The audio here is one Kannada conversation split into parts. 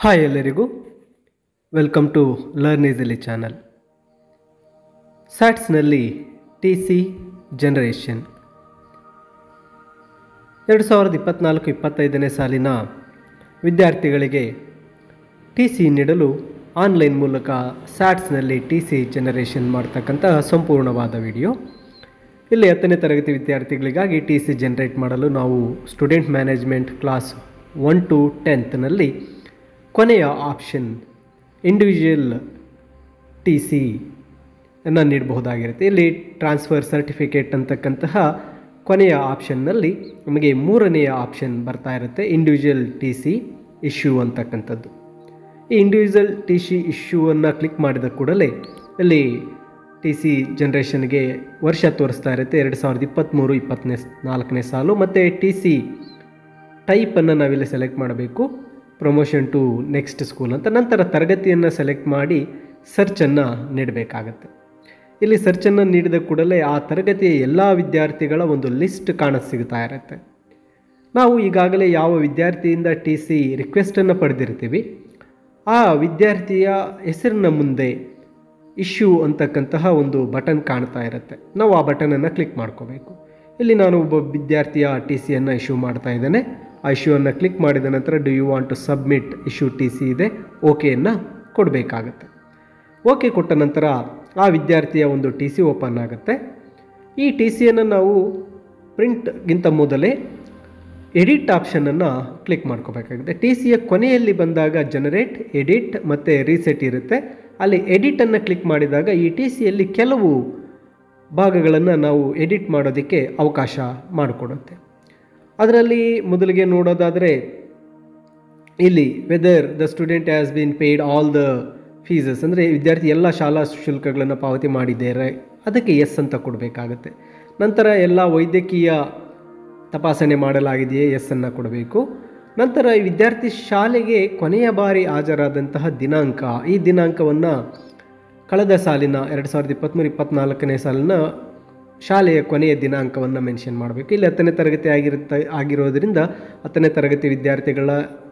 ಹಾಯ್ ಎಲ್ಲರಿಗೂ welcome to learn easily channel. ಸ್ಯಾಟ್ಸ್ನಲ್ಲಿ ಟಿ ಸಿ ಜನರೇಷನ್ 2024-25 ಸಾಲಿನ ವಿದ್ಯಾರ್ಥಿಗಳಿಗೆ ಟಿ ಸಿ ನೀಡಲು ಆನ್ಲೈನ್ ಮೂಲಕ ಸ್ಯಾಟ್ಸ್ನಲ್ಲಿ ಟಿ ಸಿ ಜನರೇಷನ್ ಮಾಡ್ತಕ್ಕಂತಹ ಸಂಪೂರ್ಣವಾದ ವಿಡಿಯೋ. ಇಲ್ಲಿ 10ನೇ ತರಗತಿ ವಿದ್ಯಾರ್ಥಿಗಳಿಗಾಗಿ ಟಿ ಸಿ ಜನರೇಟ್ ಮಾಡಲು ನಾವು ಸ್ಟೂಡೆಂಟ್ ಮ್ಯಾನೇಜ್ಮೆಂಟ್ ಕ್ಲಾಸ್ 1 to 10ನಲ್ಲಿ ಕೊನೆಯ ಆಪ್ಷನ್ ಇಂಡಿವಿಜುವಲ್ ಟಿ ಸಿ ಅನ್ನು ನೀಡಬಹುದಾಗಿರುತ್ತೆ. ಇಲ್ಲಿ ಟ್ರಾನ್ಸ್ಫರ್ ಸರ್ಟಿಫಿಕೇಟ್ ಅಂತಕ್ಕಂತಹ ಕೊನೆಯ ಆಪ್ಷನ್ನಲ್ಲಿ ನಮಗೆ ಮೂರನೆಯ ಆಪ್ಷನ್ ಬರ್ತಾ ಇರುತ್ತೆ, ಇಂಡಿವಿಜುವಲ್ ಟಿ ಸಿ ಇಶ್ಯೂ ಅಂತಕ್ಕಂಥದ್ದು. ಈ ಇಂಡಿವಿಜುವಲ್ ಟಿ ಸಿ ಇಶ್ಯೂವನ್ನು ಕ್ಲಿಕ್ ಮಾಡಿದ ಕೂಡಲೇ ಇಲ್ಲಿ ಟಿ ಸಿ ಜನ್ರೇಷನ್ಗೆ ವರ್ಷ ತೋರಿಸ್ತಾ ಇರುತ್ತೆ, 2023-24ನೇ ಸಾಲು. ಮತ್ತು ಟಿ ಸಿ ಟೈಪನ್ನು ನಾವಿಲ್ಲಿ ಸೆಲೆಕ್ಟ್ ಮಾಡಬೇಕು, ಪ್ರಮೋಷನ್ ಟು ನೆಕ್ಸ್ಟ್ ಸ್ಕೂಲ್ ಅಂತ. ನಂತರ ತರಗತಿಯನ್ನು ಸೆಲೆಕ್ಟ್ ಮಾಡಿ ಸರ್ಚನ್ನು ನೀಡಬೇಕಾಗತ್ತೆ. ಇಲ್ಲಿ ಸರ್ಚನ್ನು ನೀಡಿದ ಕೂಡಲೇ ಆ ತರಗತಿಯ ಎಲ್ಲ ವಿದ್ಯಾರ್ಥಿಗಳ ಒಂದು ಲಿಸ್ಟ್ ಸಿಗ್ತಾ ಇರುತ್ತೆ. ನಾವು ಈಗಾಗಲೇ ಯಾವ ವಿದ್ಯಾರ್ಥಿಯಿಂದ ಟಿ ಸಿ ರಿಕ್ವೆಸ್ಟನ್ನು ಪಡೆದಿರ್ತೀವಿ ಆ ವಿದ್ಯಾರ್ಥಿಯ ಹೆಸರಿನ ಮುಂದೆ ಇಶ್ಯೂ ಅಂತಕ್ಕಂತಹ ಒಂದು ಬಟನ್ ಕಾಣ್ತಾ ಇರುತ್ತೆ. ನಾವು ಆ ಬಟನನ್ನು ಕ್ಲಿಕ್ ಮಾಡ್ಕೋಬೇಕು. ಇಲ್ಲಿ ನಾನು ಒಬ್ಬ ವಿದ್ಯಾರ್ಥಿಯ ಟಿ ಸಿಯನ್ನು ಇಶ್ಯೂ ಮಾಡ್ತಾ ಇದ್ದೇನೆ. ಆ ಇಶ್ಯೂವನ್ನು ಕ್ಲಿಕ್ ಮಾಡಿದ ನಂತರ do you want to submit issue T C ಇದೆ, ಓಕೆಯನ್ನು ಕೊಡಬೇಕಾಗತ್ತೆ. ಓಕೆ ಕೊಟ್ಟ ನಂತರ ಆ ವಿದ್ಯಾರ್ಥಿಯ ಒಂದು ಟಿ ಸಿ ಓಪನ್ ಆಗುತ್ತೆ. ಈ ಟಿ ಸಿಯನ್ನು ನಾವು ಪ್ರಿಂಟ್ಗಿಂತ ಮೊದಲೇ ಎಡಿಟ್ ಆಪ್ಷನನ್ನು ಕ್ಲಿಕ್ ಮಾಡ್ಕೋಬೇಕಾಗುತ್ತೆ. ಟಿ ಸಿಯ ಕೊನೆಯಲ್ಲಿ ಬಂದಾಗ ಜನರೇಟ್, ಎಡಿಟ್ ಮತ್ತು ರೀಸೆಟ್ ಇರುತ್ತೆ. ಅಲ್ಲಿ ಎಡಿಟನ್ನು ಕ್ಲಿಕ್ ಮಾಡಿದಾಗ ಈ ಟಿ ಸಿಯಲ್ಲಿ ಕೆಲವು ಭಾಗಗಳನ್ನು ನಾವು ಎಡಿಟ್ ಮಾಡೋದಕ್ಕೆ ಅವಕಾಶ ಮಾಡಿಕೊಡುತ್ತೆ. ಅದರಲ್ಲಿ ಮೊದಲಿಗೆ ನೋಡೋದಾದರೆ ಇಲ್ಲಿ whether the student has been paid all the ಫೀಸಸ್, ಅಂದರೆ ವಿದ್ಯಾರ್ಥಿ ಎಲ್ಲ ಶಾಲಾ ಶುಲ್ಕಗಳನ್ನು ಪಾವತಿ ಮಾಡಿದ್ದಾರೆ, ಅದಕ್ಕೆ ಎಸ್ ಅಂತ ಕೊಡಬೇಕಾಗತ್ತೆ. ನಂತರ ಎಲ್ಲ ವೈದ್ಯಕೀಯ ತಪಾಸಣೆ ಮಾಡಲಾಗಿದೆಯೇ, ಎಸ್ ಅನ್ನು ಕೊಡಬೇಕು. ನಂತರ ಈ ವಿದ್ಯಾರ್ಥಿ ಶಾಲೆಗೆ ಕೊನೆಯ ಬಾರಿ ಹಾಜರಾದಂತಹ ದಿನಾಂಕ, ಈ ದಿನಾಂಕವನ್ನು ಕಳೆದ ಸಾಲಿನ 2023-24ನೇ ಸಾಲಿನ ಶಾಲೆಯ ಕೊನೆಯ ದಿನಾಂಕವನ್ನು ಮೆನ್ಷನ್ ಮಾಡಬೇಕು. ಇಲ್ಲಿ 10ನೇ ತರಗತಿ ಆಗಿರೋದ್ರಿಂದ 10ನೇ ತರಗತಿ ವಿದ್ಯಾರ್ಥಿಗಳ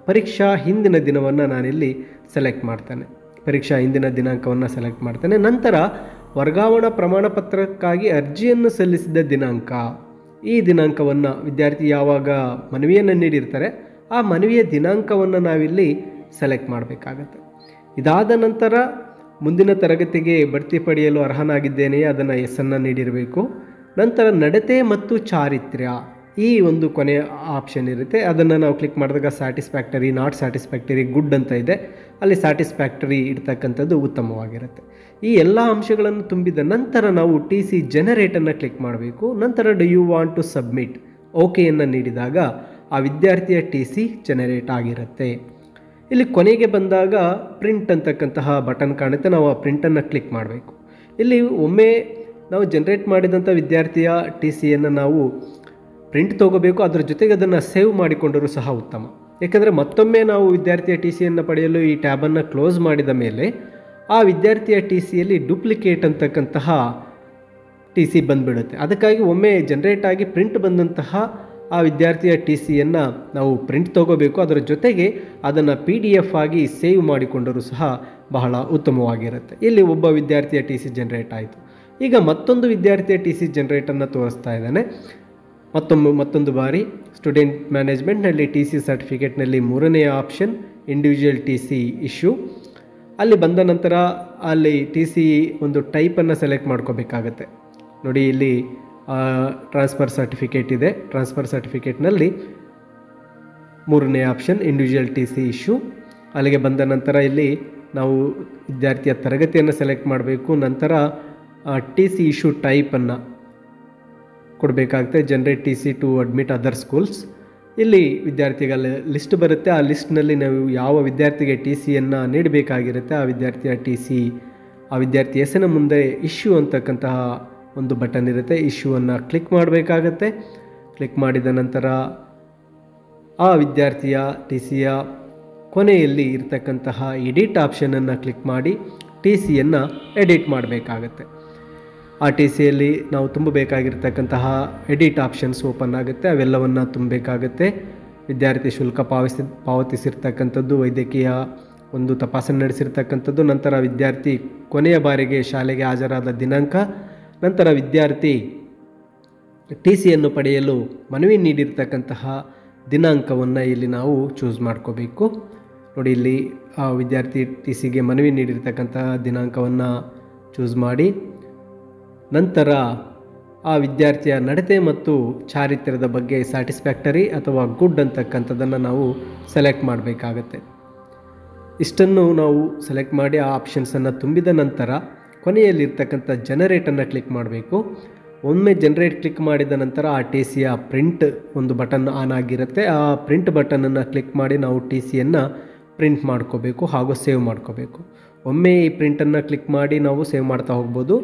ಪರೀಕ್ಷಾ ಹಿಂದಿನ ದಿನವನ್ನು ನಾನಿಲ್ಲಿ ಸೆಲೆಕ್ಟ್ ಮಾಡ್ತೇನೆ, ಪರೀಕ್ಷಾ ಹಿಂದಿನ ದಿನಾಂಕವನ್ನು ಸೆಲೆಕ್ಟ್ ಮಾಡ್ತೇನೆ. ನಂತರ ವರ್ಗಾವಣಾ ಪ್ರಮಾಣ ಪತ್ರಕ್ಕಾಗಿ ಅರ್ಜಿಯನ್ನು ಸಲ್ಲಿಸಿದ ದಿನಾಂಕ, ಈ ದಿನಾಂಕವನ್ನು ವಿದ್ಯಾರ್ಥಿ ಯಾವಾಗ ಮನವಿಯನ್ನು ನೀಡಿರ್ತಾರೆ ಆ ಮನವಿಯ ದಿನಾಂಕವನ್ನು ನಾವಿಲ್ಲಿ ಸೆಲೆಕ್ಟ್ ಮಾಡಬೇಕಾಗತ್ತೆ. ಇದಾದ ನಂತರ ಮುಂದಿನ ತರಗತಿಗೆ ಬಡ್ತಿ ಪಡೆಯಲು ಅರ್ಹನಾಗಿದ್ದೇನೆಯೇ ಅದನ್ನು ಎಸ್ ಅನ್ನು ನೀಡಿರಬೇಕು. ನಂತರ ನಡತೆ ಮತ್ತು ಚಾರಿತ್ರ್ಯ, ಈ ಒಂದು ಕೊನೆಯ ಆಪ್ಷನ್ ಇರುತ್ತೆ. ಅದನ್ನು ನಾವು ಕ್ಲಿಕ್ ಮಾಡಿದಾಗ ಸ್ಯಾಟಿಸ್ಫ್ಯಾಕ್ಟರಿ, ನಾಟ್ ಸ್ಯಾಟಿಸ್ಫ್ಯಾಕ್ಟರಿ, ಗುಡ್ ಅಂತ ಇದೆ. ಅಲ್ಲಿ ಸ್ಯಾಟಿಸ್ಫ್ಯಾಕ್ಟರಿ ಇರ್ತಕ್ಕಂಥದ್ದು ಉತ್ತಮವಾಗಿರುತ್ತೆ. ಈ ಎಲ್ಲ ಅಂಶಗಳನ್ನು ತುಂಬಿದ ನಂತರ ನಾವು ಟಿ ಸಿ ಜನರೇಟನ್ನು ಕ್ಲಿಕ್ ಮಾಡಬೇಕು. ನಂತರ do you want to submit, ಓಕೆಯನ್ನು ನೀಡಿದಾಗ ಆ ವಿದ್ಯಾರ್ಥಿಯ ಟಿ ಸಿ ಜನರೇಟ್ ಆಗಿರುತ್ತೆ. ಇಲ್ಲಿ ಕೊನೆಗೆ ಬಂದಾಗ ಪ್ರಿಂಟ್ ಅಂತಕ್ಕಂತಹ ಬಟನ್ ಕಾಣುತ್ತೆ, ನಾವು ಆ ಪ್ರಿಂಟನ್ನು ಕ್ಲಿಕ್ ಮಾಡಬೇಕು. ಇಲ್ಲಿ ಒಮ್ಮೆ ನಾವು ಜನರೇಟ್ ಮಾಡಿದಂಥ ವಿದ್ಯಾರ್ಥಿಯ ಟಿ ಸಿಯನ್ನು ನಾವು ಪ್ರಿಂಟ್ ತೊಗೋಬೇಕು, ಅದರ ಜೊತೆಗೆ ಅದನ್ನು ಸೇವ್ ಮಾಡಿಕೊಂಡರೂ ಸಹ ಉತ್ತಮ. ಯಾಕೆಂದರೆ ಮತ್ತೊಮ್ಮೆ ನಾವು ವಿದ್ಯಾರ್ಥಿಯ ಟಿ ಸಿಯನ್ನು ಪಡೆಯಲು ಈ ಟ್ಯಾಬನ್ನು ಕ್ಲೋಸ್ ಮಾಡಿದ ಮೇಲೆ ಆ ವಿದ್ಯಾರ್ಥಿಯ ಟಿ ಸಿಯಲ್ಲಿ ಡೂಪ್ಲಿಕೇಟ್ ಅಂತಕ್ಕಂತಹ ಟಿ ಸಿ ಬಂದುಬಿಡುತ್ತೆ. ಅದಕ್ಕಾಗಿ ಒಮ್ಮೆ ಜನರೇಟ್ ಆಗಿ ಪ್ರಿಂಟ್ ಬಂದಂತಹ ಆ ವಿದ್ಯಾರ್ಥಿಯ ಟಿ ಸಿಯನ್ನು ನಾವು ಪ್ರಿಂಟ್ ತೊಗೋಬೇಕು, ಅದರ ಜೊತೆಗೆ ಅದನ್ನು PDF ಆಗಿ ಸೇವ್ ಮಾಡಿಕೊಂಡರೂ ಸಹ ಬಹಳ ಉತ್ತಮವಾಗಿರುತ್ತೆ. ಇಲ್ಲಿ ಒಬ್ಬ ವಿದ್ಯಾರ್ಥಿಯ ಟಿ ಸಿ ಜನರೇಟ್ ಆಯಿತು. ಈಗ ಮತ್ತೊಂದು ವಿದ್ಯಾರ್ಥಿಯ ಟಿ ಸಿ ಜನರೇಟನ್ನು ತೋರಿಸ್ತಾ ಇದ್ದಾನೆ. ಮತ್ತೊಂದು ಬಾರಿ ಸ್ಟೂಡೆಂಟ್ ಮ್ಯಾನೇಜ್ಮೆಂಟ್ನಲ್ಲಿ ಟಿ ಸಿ ಸರ್ಟಿಫಿಕೇಟ್ನಲ್ಲಿ ಮೂರನೆಯ option individual T C issue. ಅಲ್ಲಿ ಬಂದ ನಂತರ ಅಲ್ಲಿ ಟಿ ಸಿ ಒಂದು ಟೈಪನ್ನು ಸೆಲೆಕ್ಟ್ ಮಾಡ್ಕೋಬೇಕಾಗತ್ತೆ. ನೋಡಿ ಇಲ್ಲಿ ಟ್ರಾನ್ಸ್ಫರ್ ಸರ್ಟಿಫಿಕೇಟ್ ಇದೆ. ಟ್ರಾನ್ಸ್ಫರ್ ಸರ್ಟಿಫಿಕೇಟ್ನಲ್ಲಿ ಮೂರನೇ option individual T C issue. ಅಲ್ಲಿಗೆ ಬಂದ ನಂತರ ಇಲ್ಲಿ ನಾವು ವಿದ್ಯಾರ್ಥಿಯ ತರಗತಿಯನ್ನು ಸೆಲೆಕ್ಟ್ ಮಾಡಬೇಕು. ನಂತರ ಟಿ ಸಿ ಇಶ್ಯೂ ಟೈಪನ್ನು ಕೊಡಬೇಕಾಗುತ್ತೆ, generate T C to admit other schools. ಇಲ್ಲಿ ವಿದ್ಯಾರ್ಥಿಗಳ ಲಿಸ್ಟ್ ಬರುತ್ತೆ. ಆ ಲಿಸ್ಟ್ನಲ್ಲಿ ನಾವು ಯಾವ ವಿದ್ಯಾರ್ಥಿಗೆ ಟಿ ಸಿಯನ್ನು ನೀಡಬೇಕಾಗಿರುತ್ತೆ ಆ ವಿದ್ಯಾರ್ಥಿಯ ಟಿ ಸಿ, ಆ ವಿದ್ಯಾರ್ಥಿ ಹೆಸರಿನ ಮುಂದೆ ಇಶ್ಯೂ ಅಂತಕ್ಕಂತಹ ಒಂದು ಬಟನ್ ಇರುತ್ತೆ, ಇಶ್ಯೂವನ್ನು ಕ್ಲಿಕ್ ಮಾಡಬೇಕಾಗತ್ತೆ. ಕ್ಲಿಕ್ ಮಾಡಿದ ನಂತರ ಆ ವಿದ್ಯಾರ್ಥಿಯ ಟಿ ಸಿಯ ಕೊನೆಯಲ್ಲಿ ಇರತಕ್ಕಂತಹ ಎಡಿಟ್ ಆಪ್ಷನನ್ನು ಕ್ಲಿಕ್ ಮಾಡಿ ಟಿ ಸಿಯನ್ನು ಎಡಿಟ್ ಮಾಡಬೇಕಾಗತ್ತೆ. ಆ ಟಿ ಸಿಯಲ್ಲಿ ನಾವು ತುಂಬಬೇಕಾಗಿರ್ತಕ್ಕಂತಹ ಎಡಿಟ್ ಆಪ್ಷನ್ಸ್ ಓಪನ್ ಆಗುತ್ತೆ, ಅವೆಲ್ಲವನ್ನು ತುಂಬಬೇಕಾಗತ್ತೆ. ವಿದ್ಯಾರ್ಥಿ ಶುಲ್ಕ ಪಾವತಿಸಿರ್ತಕ್ಕಂಥದ್ದು, ವೈದ್ಯಕೀಯ ಒಂದು ತಪಾಸಣೆ ನಡೆಸಿರ್ತಕ್ಕಂಥದ್ದು, ನಂತರ ವಿದ್ಯಾರ್ಥಿ ಕೊನೆಯ ಬಾರಿಗೆ ಶಾಲೆಗೆ ಹಾಜರಾದ ದಿನಾಂಕ, ನಂತರ ವಿದ್ಯಾರ್ಥಿ ಟಿ ಸಿಯನ್ನು ಪಡೆಯಲು ಮನವಿ ನೀಡಿರ್ತಕ್ಕಂತಹ ದಿನಾಂಕವನ್ನು ಇಲ್ಲಿ ನಾವು ಚೂಸ್ ಮಾಡ್ಕೋಬೇಕು. ನೋಡಿ, ಇಲ್ಲಿ ಆ ವಿದ್ಯಾರ್ಥಿ ಟಿ ಸಿಗೆ ಮನವಿ ನೀಡಿರ್ತಕ್ಕಂತಹ ದಿನಾಂಕವನ್ನು ಚೂಸ್ ಮಾಡಿ, ನಂತರ ಆ ವಿದ್ಯಾರ್ಥಿಯ ನಡತೆ ಮತ್ತು ಚಾರಿತ್ರ್ಯದ ಬಗ್ಗೆ ಸ್ಯಾಟಿಸ್ಫ್ಯಾಕ್ಟರಿ ಅಥವಾ ಗುಡ್ ಅಂತಕ್ಕಂಥದ್ದನ್ನು ನಾವು ಸೆಲೆಕ್ಟ್ ಮಾಡಬೇಕಾಗತ್ತೆ. ಇಷ್ಟನ್ನು ನಾವು ಸೆಲೆಕ್ಟ್ ಮಾಡಿ ಆ ಆಪ್ಷನ್ಸನ್ನು ತುಂಬಿದ ನಂತರ ಕೊನೆಯಲ್ಲಿರ್ತಕ್ಕಂಥ ಜನರೇಟನ್ನು ಕ್ಲಿಕ್ ಮಾಡಬೇಕು. ಒಮ್ಮೆ ಜನರೇಟ್ ಕ್ಲಿಕ್ ಮಾಡಿದ ನಂತರ ಆ ಟಿ ಸಿಯ ಪ್ರಿಂಟ್ ಒಂದು ಬಟನ್ ಆನ್ ಆಗಿರುತ್ತೆ. ಆ ಪ್ರಿಂಟ್ ಬಟನನ್ನು ಕ್ಲಿಕ್ ಮಾಡಿ ನಾವು ಟಿ ಸಿಯನ್ನು ಪ್ರಿಂಟ್ ಮಾಡ್ಕೋಬೇಕು ಹಾಗೂ ಸೇವ್ ಮಾಡ್ಕೋಬೇಕು. ಒಮ್ಮೆ ಈ ಪ್ರಿಂಟನ್ನು ಕ್ಲಿಕ್ ಮಾಡಿ ನಾವು ಸೇವ್ ಮಾಡ್ತಾ ಹೋಗ್ಬೋದು,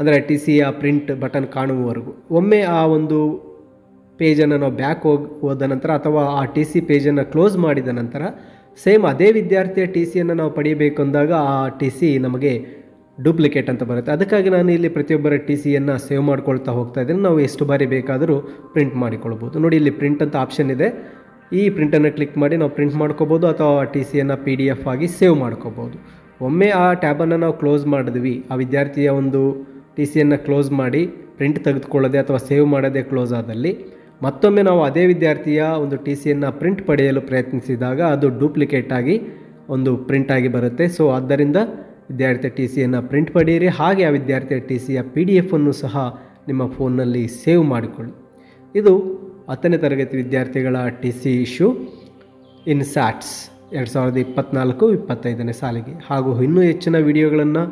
ಅಂದರೆ ಟಿ ಸಿಯ ಪ್ರಿಂಟ್ ಬಟನ್ ಕಾಣುವವರೆಗೂ. ಒಮ್ಮೆ ಆ ಒಂದು ಪೇಜನ್ನು ನಾವು ಬ್ಯಾಕ್ ಹೋದ ನಂತರ ಅಥವಾ ಆ ಟಿ ಸಿ ಪೇಜನ್ನು ಕ್ಲೋಸ್ ಮಾಡಿದ ನಂತರ ಸೇಮ್ ಅದೇ ವಿದ್ಯಾರ್ಥಿಯ ಟಿ ಸಿಯನ್ನು ನಾವು ಪಡೆಯಬೇಕು ಅಂದಾಗ ಆ ಟಿ ಸಿ ನಮಗೆ ಡೂಪ್ಲಿಕೇಟ್ ಅಂತ ಬರುತ್ತೆ. ಅದಕ್ಕಾಗಿ ನಾನು ಇಲ್ಲಿ ಪ್ರತಿಯೊಬ್ಬರ ಟಿ ಸಿಯನ್ನು ಸೇವ್ ಮಾಡ್ಕೊಳ್ತಾ ಹೋಗ್ತಾ ಇದ್ದೀನಿ. ನಾವು ಎಷ್ಟು ಬಾರಿ ಬೇಕಾದರೂ ಪ್ರಿಂಟ್ ಮಾಡಿಕೊಳ್ಬೋದು. ನೋಡಿ, ಇಲ್ಲಿ ಪ್ರಿಂಟ್ ಅಂತ ಆಪ್ಷನ್ ಇದೆ. ಈ ಪ್ರಿಂಟನ್ನು ಕ್ಲಿಕ್ ಮಾಡಿ ನಾವು ಪ್ರಿಂಟ್ ಮಾಡ್ಕೋಬೋದು ಅಥವಾ ಟಿ ಸಿಯನ್ನು PDF ಆಗಿ ಸೇವ್ ಮಾಡ್ಕೋಬೋದು. ಒಮ್ಮೆ ಆ ಟ್ಯಾಬನ್ನು ನಾವು ಕ್ಲೋಸ್ ಮಾಡಿದ್ವಿ, ಆ ವಿದ್ಯಾರ್ಥಿಯ ಒಂದು ಟಿ ಸಿಯನ್ನು ಕ್ಲೋಸ್ ಮಾಡಿ ಪ್ರಿಂಟ್ ತೆಗೆದುಕೊಳ್ಳದೆ ಅಥವಾ ಸೇವ್ ಮಾಡದೆ ಕ್ಲೋಸ್ ಆದಲ್ಲಿ ಮತ್ತೊಮ್ಮೆ ನಾವು ಅದೇ ವಿದ್ಯಾರ್ಥಿಯ ಒಂದು ಟಿ ಸಿಯನ್ನು ಪ್ರಿಂಟ್ ಪಡೆಯಲು ಪ್ರಯತ್ನಿಸಿದಾಗ ಅದು ಡೂಪ್ಲಿಕೇಟ್ ಆಗಿ ಒಂದು ಪ್ರಿಂಟ್ ಆಗಿ ಬರುತ್ತೆ. ಸೊ ಆದ್ದರಿಂದ ವಿದ್ಯಾರ್ಥಿಯ ಟಿ ಸಿಯನ್ನು ಪ್ರಿಂಟ್ ಪಡೆಯಿರಿ. ಹಾಗೆ ಆ ವಿದ್ಯಾರ್ಥಿಯ ಟಿ ಸಿಯ PDF ಅನ್ನು ಸಹ ನಿಮ್ಮ ಫೋನ್ನಲ್ಲಿ ಸೇವ್ ಮಾಡಿಕೊಳ್ಳಿ. ಇದು 10ನೇ ತರಗತಿ ವಿದ್ಯಾರ್ಥಿಗಳ ಟಿ ಸಿ ಇಶ್ಯೂ ಇನ್ ಸ್ಯಾಟ್ಸ್ 2024-25ನೇ ಸಾಲಿಗೆ. ಹಾಗೂ ಇನ್ನೂ ಹೆಚ್ಚಿನ ವಿಡಿಯೋಗಳನ್ನು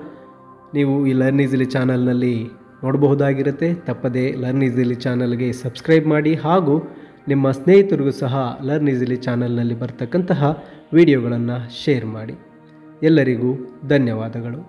ನೀವು ಈ ಲರ್ನ್ ಈಸಿಲಿ ಚಾನಲ್ನಲ್ಲಿ ನೋಡಬಹುದಾಗಿರುತ್ತೆ. ತಪ್ಪದೇ ಲರ್ನ್ ಈಸಿಲಿ ಚಾನಲ್ಗೆ ಸಬ್ಸ್ಕ್ರೈಬ್ ಮಾಡಿ ಹಾಗೂ ನಿಮ್ಮ ಸ್ನೇಹಿತರಿಗೂ ಸಹ ಲರ್ನ್ ಈಸಿಲಿ ಚಾನಲ್ನಲ್ಲಿ ಬರ್ತಕ್ಕಂತಹ ವಿಡಿಯೋಗಳನ್ನು ಶೇರ್ ಮಾಡಿ. ಎಲ್ಲರಿಗೂ ಧನ್ಯವಾದಗಳು.